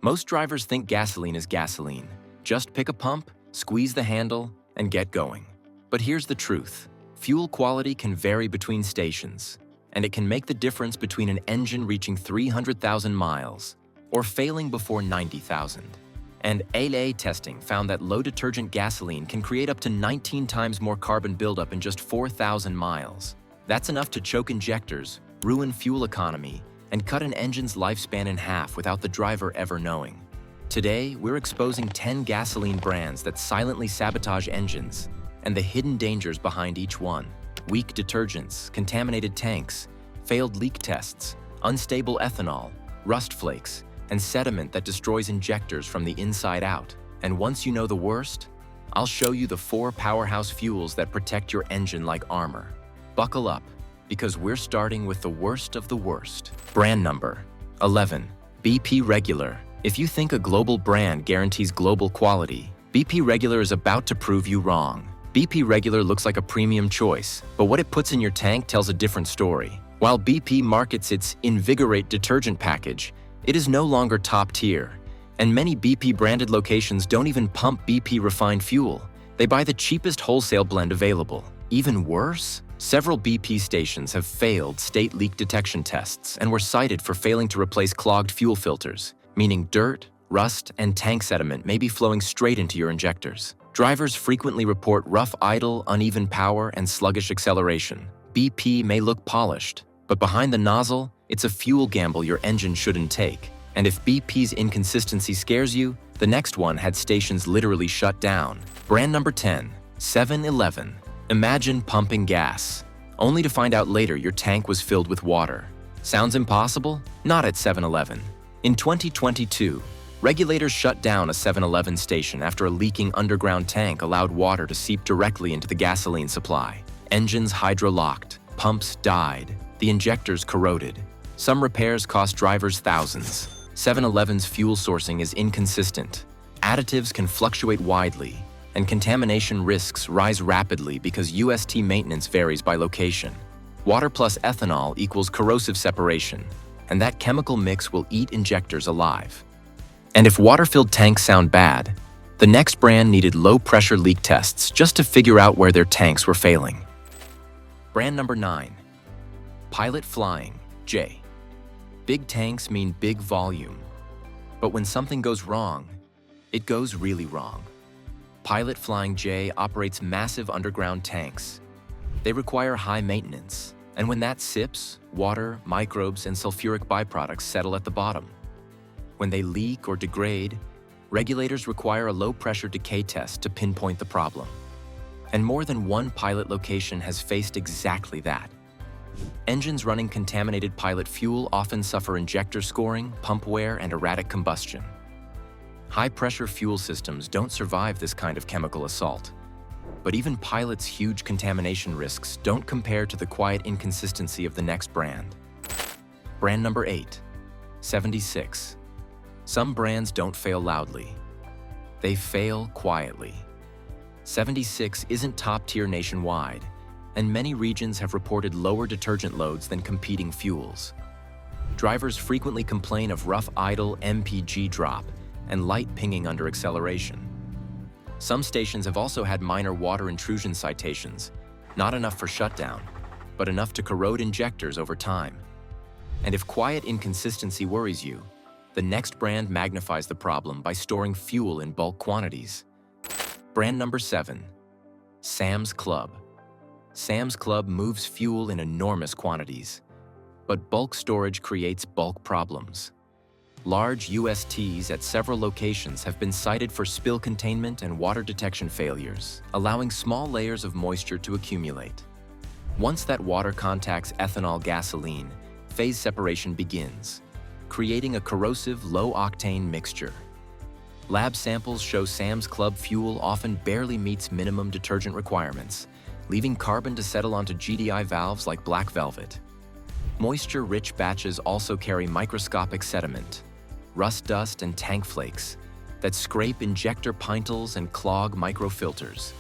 Most drivers think gasoline is gasoline. Just pick a pump, squeeze the handle, and get going. But here's the truth. Fuel quality can vary between stations, and it can make the difference between an engine reaching 300,000 miles or failing before 90,000. And AA testing found that low-detergent gasoline can create up to 19 times more carbon buildup in just 4,000 miles. That's enough to choke injectors, ruin fuel economy, and cut an engine's lifespan in half without the driver ever knowing. Today, we're exposing 10 gasoline brands that silently sabotage engines and the hidden dangers behind each one. Weak detergents, contaminated tanks, failed leak tests, unstable ethanol, rust flakes, and sediment that destroys injectors from the inside out. And once you know the worst, I'll show you the 4 powerhouse fuels that protect your engine like armor. Buckle up, because we're starting with the worst of the worst. Brand number 11, BP Regular. If you think a global brand guarantees global quality, BP Regular is about to prove you wrong. BP Regular looks like a premium choice, but what it puts in your tank tells a different story. While BP markets its Invigorate detergent package, it is no longer top tier, and many BP branded locations don't even pump BP refined fuel. They buy the cheapest wholesale blend available. Even worse, several BP stations have failed state leak detection tests and were cited for failing to replace clogged fuel filters, meaning dirt, rust, and tank sediment may be flowing straight into your injectors. Drivers frequently report rough idle, uneven power, and sluggish acceleration. BP may look polished, but behind the nozzle, it's a fuel gamble your engine shouldn't take. And if BP's inconsistency scares you, the next one had stations literally shut down. Brand number 10, 7-Eleven. Imagine pumping gas, only to find out later your tank was filled with water. Sounds impossible? Not at 7-Eleven. In 2022, regulators shut down a 7-Eleven station after a leaking underground tank allowed water to seep directly into the gasoline supply. Engines hydro-locked, pumps died, the injectors corroded. Some repairs cost drivers thousands. 7-Eleven's fuel sourcing is inconsistent. Additives can fluctuate widely, and contamination risks rise rapidly because UST maintenance varies by location. Water plus ethanol equals corrosive separation, and that chemical mix will eat injectors alive. And if water-filled tanks sound bad, the next brand needed low-pressure leak tests just to figure out where their tanks were failing. Brand number 9, Pilot Flying J. Big tanks mean big volume, but when something goes wrong, it goes really wrong. Pilot Flying J operates massive underground tanks. They require high maintenance, and when that sips, water, microbes, and sulfuric byproducts settle at the bottom. When they leak or degrade, regulators require a low-pressure decay test to pinpoint the problem. And more than one pilot location has faced exactly that. Engines running contaminated pilot fuel often suffer injector scoring, pump wear, and erratic combustion. High-pressure fuel systems don't survive this kind of chemical assault. But even pilots' huge contamination risks don't compare to the quiet inconsistency of the next brand. Brand number 8, 76. Some brands don't fail loudly. They fail quietly. 76 isn't top-tier nationwide, and many regions have reported lower detergent loads than competing fuels. Drivers frequently complain of rough idle MPG drop and light pinging under acceleration. Some stations have also had minor water intrusion citations, not enough for shutdown, but enough to corrode injectors over time. And if quiet inconsistency worries you, the next brand magnifies the problem by storing fuel in bulk quantities. Brand number 7, Sam's Club. Sam's Club moves fuel in enormous quantities, but bulk storage creates bulk problems. Large USTs at several locations have been cited for spill containment and water detection failures, allowing small layers of moisture to accumulate. Once that water contacts ethanol gasoline, phase separation begins, creating a corrosive, low-octane mixture. Lab samples show Sam's Club fuel often barely meets minimum detergent requirements, leaving carbon to settle onto GDI valves like black velvet. Moisture-rich batches also carry microscopic sediment, rust dust, and tank flakes that scrape injector pintles and clog microfilters.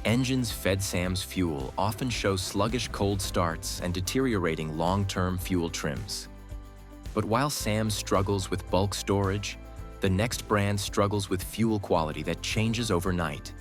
Engines fed Sam's fuel often show sluggish cold starts and deteriorating long-term fuel trims. But while Sam's struggles with bulk storage, the next brand struggles with fuel quality that changes overnight.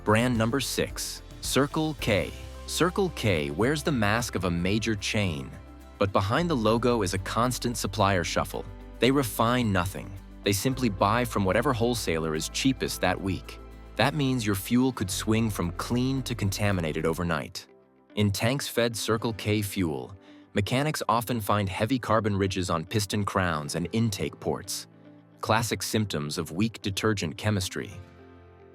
Brand number 6, Circle K. Circle K wears the mask of a major chain, but behind the logo is a constant supplier shuffle. They refine nothing. They simply buy from whatever wholesaler is cheapest that week. That means your fuel could swing from clean to contaminated overnight. In tanks fed Circle K fuel, mechanics often find heavy carbon ridges on piston crowns and intake ports, classic symptoms of weak detergent chemistry.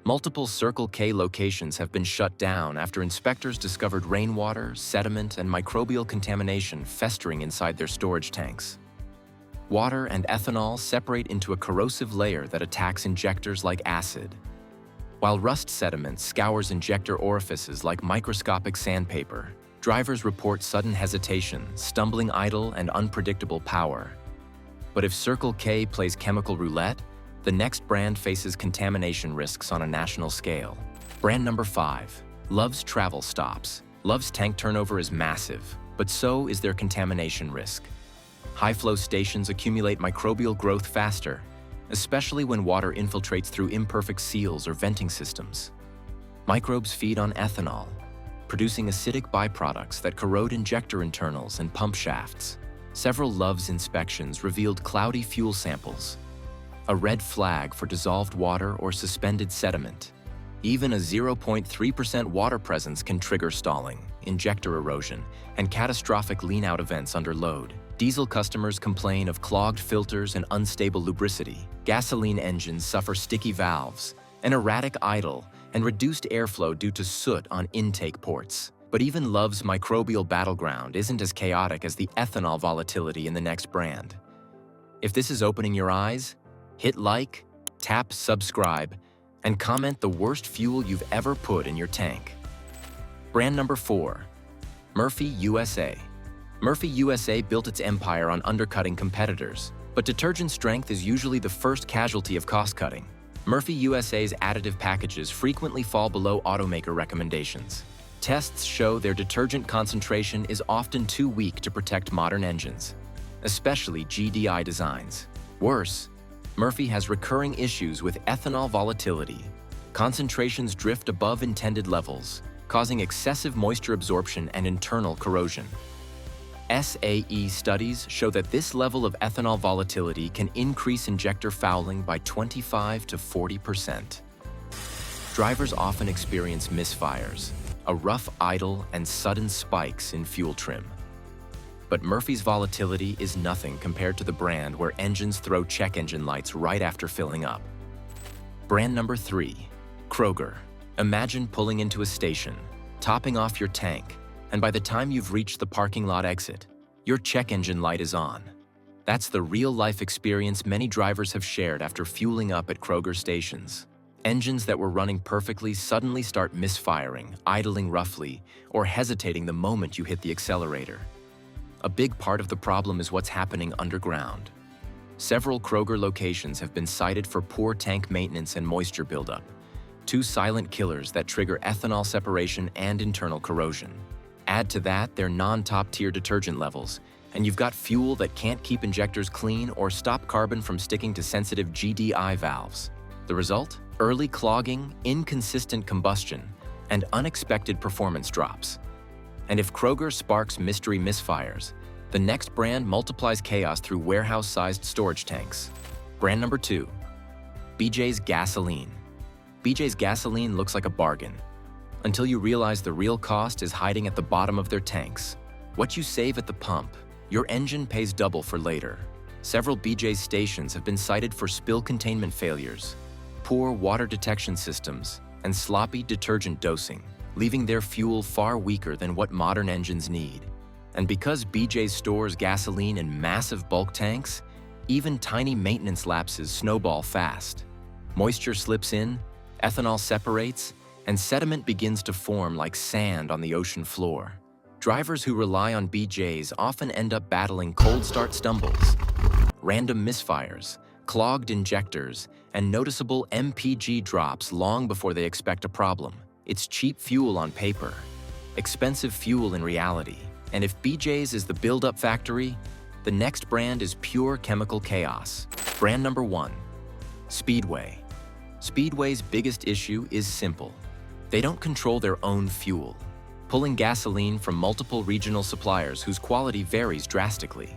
Multiple Circle K locations have been shut down after inspectors discovered rainwater, sediment, and microbial contamination festering inside their storage tanks. Water and ethanol separate into a corrosive layer that attacks injectors like acid, while rust sediment scours injector orifices like microscopic sandpaper. Drivers report sudden hesitation, stumbling idle, and unpredictable power. But if Circle K plays chemical roulette, the next brand faces contamination risks on a national scale. Brand number 5, Love's Travel Stops. Love's tank turnover is massive, but so is their contamination risk. High-flow stations accumulate microbial growth faster, especially when water infiltrates through imperfect seals or venting systems. Microbes feed on ethanol, producing acidic byproducts that corrode injector internals and pump shafts. Several Love's inspections revealed cloudy fuel samples, a red flag for dissolved water or suspended sediment. Even a 0.3% water presence can trigger stalling, injector erosion, and catastrophic lean-out events under load. Diesel customers complain of clogged filters and unstable lubricity. Gasoline engines suffer sticky valves, an erratic idle, and reduced airflow due to soot on intake ports. But even Love's microbial battleground isn't as chaotic as the ethanol volatility in the next brand. If this is opening your eyes, hit like, tap subscribe, and comment the worst fuel you've ever put in your tank. Brand number 4, Murphy USA. Murphy USA built its empire on undercutting competitors, but detergent strength is usually the first casualty of cost-cutting. Murphy USA's additive packages frequently fall below automaker recommendations. Tests show their detergent concentration is often too weak to protect modern engines, especially GDI designs. Worse, Murphy has recurring issues with ethanol volatility. Concentrations drift above intended levels, causing excessive moisture absorption and internal corrosion. SAE studies show that this level of ethanol volatility can increase injector fouling by 25 to 40%. Drivers often experience misfires, a rough idle, and sudden spikes in fuel trim. But Murphy's volatility is nothing compared to the brand where engines throw check engine lights right after filling up. Brand number 3, Kroger. Imagine pulling into a station, topping off your tank, and by the time you've reached the parking lot exit, your check engine light is on. That's the real-life experience many drivers have shared after fueling up at Kroger stations. Engines that were running perfectly suddenly start misfiring, idling roughly, or hesitating the moment you hit the accelerator. A big part of the problem is what's happening underground. Several Kroger locations have been cited for poor tank maintenance and moisture buildup, two silent killers that trigger ethanol separation and internal corrosion. Add to that their non-top-tier detergent levels, and you've got fuel that can't keep injectors clean or stop carbon from sticking to sensitive GDI valves. The result? Early clogging, inconsistent combustion, and unexpected performance drops. And if Kroger sparks mystery misfires, the next brand multiplies chaos through warehouse-sized storage tanks. Brand number 2, BJ's Gasoline. BJ's Gasoline looks like a bargain, until you realize the real cost is hiding at the bottom of their tanks. What you save at the pump, your engine pays double for later. Several BJ's stations have been cited for spill containment failures, poor water detection systems, and sloppy detergent dosing, leaving their fuel far weaker than what modern engines need. And because BJ's stores gasoline in massive bulk tanks, even tiny maintenance lapses snowball fast. Moisture slips in, ethanol separates, and sediment begins to form like sand on the ocean floor. Drivers who rely on BJ's often end up battling cold start stumbles, random misfires, clogged injectors, and noticeable MPG drops long before they expect a problem. It's cheap fuel on paper, expensive fuel in reality. And if BJ's is the buildup factory, The next brand is pure chemical chaos. Brand number 1, Speedway. Speedway's biggest issue is simple. They don't control their own fuel, pulling gasoline from multiple regional suppliers whose quality varies drastically.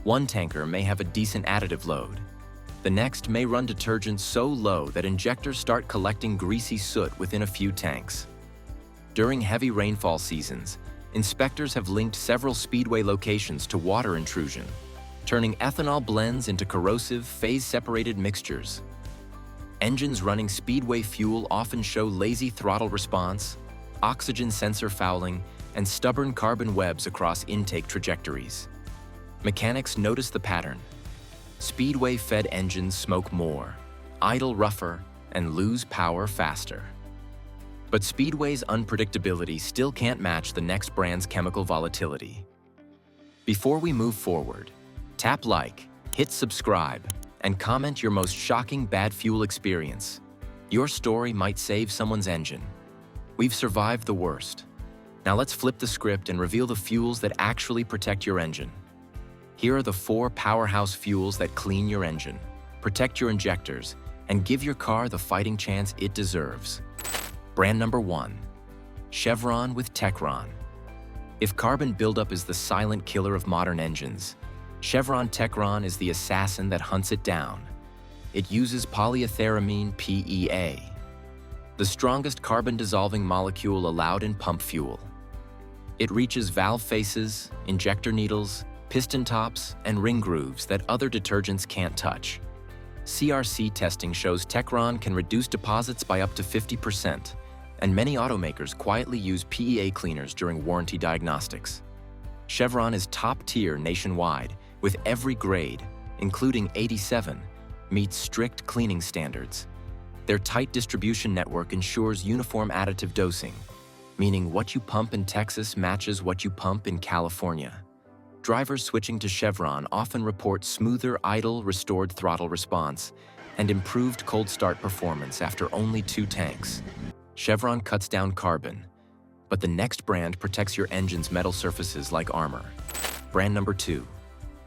One tanker may have a decent additive load. The next may run detergent so low that injectors start collecting greasy soot within a few tanks. During heavy rainfall seasons, inspectors have linked several Speedway locations to water intrusion, turning ethanol blends into corrosive, phase-separated mixtures. Engines running Speedway fuel often show lazy throttle response, oxygen sensor fouling, and stubborn carbon webs across intake trajectories. Mechanics notice the pattern. Speedway-fed engines smoke more, idle rougher, and lose power faster. But Speedway's unpredictability still can't match the next brand's chemical volatility. Before we move forward, tap like, hit subscribe, and comment your most shocking bad fuel experience. Your story might save someone's engine. We've survived the worst. Now let's flip the script and reveal the fuels that actually protect your engine. Here are the 4 powerhouse fuels that clean your engine, protect your injectors, and give your car the fighting chance it deserves. Brand number 1, Chevron with Techron. If carbon buildup is the silent killer of modern engines, Chevron Techron is the assassin that hunts it down. It uses polyethyramine PEA, the strongest carbon-dissolving molecule allowed in pump fuel. It reaches valve faces, injector needles, piston tops, and ring grooves that other detergents can't touch. CRC testing shows Techron can reduce deposits by up to 50%, and many automakers quietly use PEA cleaners during warranty diagnostics. Chevron is top-tier nationwide, with every grade, including 87, meets strict cleaning standards. Their tight distribution network ensures uniform additive dosing, meaning what you pump in Texas matches what you pump in California. Drivers switching to Chevron often report smoother idle, restored throttle response and improved cold start performance after only 2 tanks. Chevron cuts down carbon, but the next brand protects your engine's metal surfaces like armor. Brand number 2,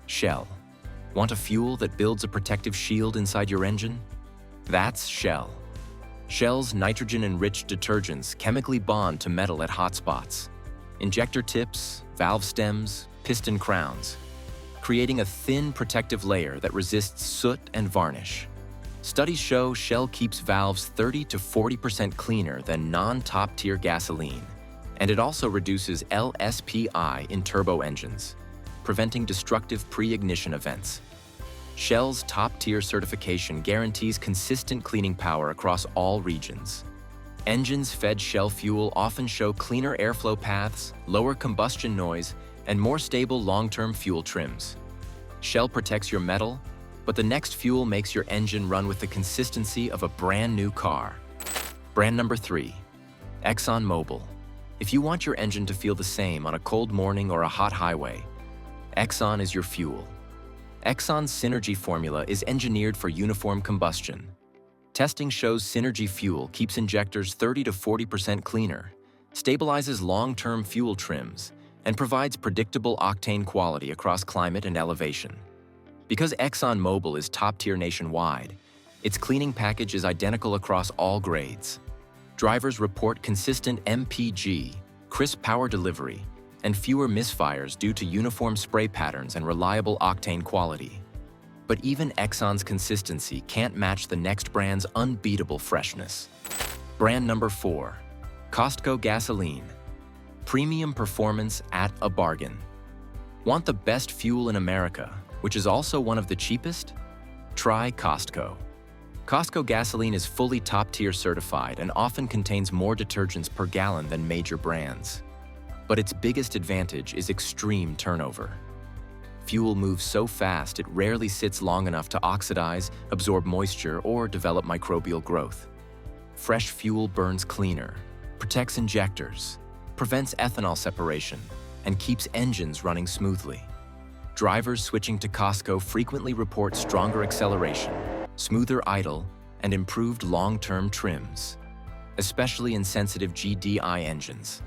Shell. Want a fuel that builds a protective shield inside your engine? That's Shell. Shell's nitrogen-enriched detergents chemically bond to metal at hot spots. Injector tips, valve stems, piston crowns, creating a thin protective layer that resists soot and varnish. Studies show Shell keeps valves 30 to 40% cleaner than non-top-tier gasoline, and it also reduces LSPI in turbo engines, preventing destructive pre-ignition events. Shell's top-tier certification guarantees consistent cleaning power across all regions. Engines fed Shell fuel often show cleaner airflow paths, lower combustion noise, and more stable long-term fuel trims. Shell protects your metal, but the next fuel makes your engine run with the consistency of a brand new car. Brand number 3, ExxonMobil. If you want your engine to feel the same on a cold morning or a hot highway, Exxon is your fuel. Exxon's Synergy formula is engineered for uniform combustion. Testing shows Synergy fuel keeps injectors 30 to 40% cleaner, stabilizes long-term fuel trims, and provides predictable octane quality across climate and elevation. Because ExxonMobil is top-tier nationwide, its cleaning package is identical across all grades. Drivers report consistent MPG, crisp power delivery, and fewer misfires due to uniform spray patterns and reliable octane quality. But even Exxon's consistency can't match the next brand's unbeatable freshness. Brand number 4, Costco gasoline. Premium performance at a bargain. Want the best fuel in America, which is also one of the cheapest? Try Costco. Costco gasoline is fully top-tier certified and often contains more detergents per gallon than major brands. But its biggest advantage is extreme turnover. Fuel moves so fast it rarely sits long enough to oxidize, absorb moisture, or develop microbial growth. Fresh fuel burns cleaner, protects injectors, prevents ethanol separation, and keeps engines running smoothly. Drivers switching to Costco frequently report stronger acceleration, smoother idle, and improved long-term trims, especially in sensitive GDI engines.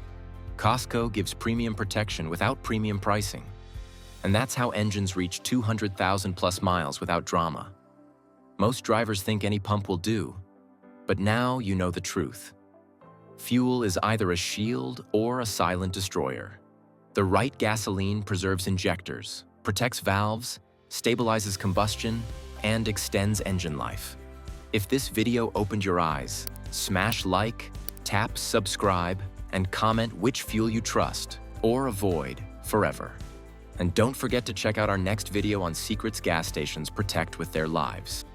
Costco gives premium protection without premium pricing. And that's how engines reach 200,000 plus miles without drama. Most drivers think any pump will do, but now you know the truth. Fuel is either a shield or a silent destroyer. The right gasoline preserves injectors, protects valves, stabilizes combustion, and extends engine life. If this video opened your eyes, smash like, tap subscribe, and comment which fuel you trust or avoid forever. And don't forget to check out our next video on secrets gas stations protect with their lives.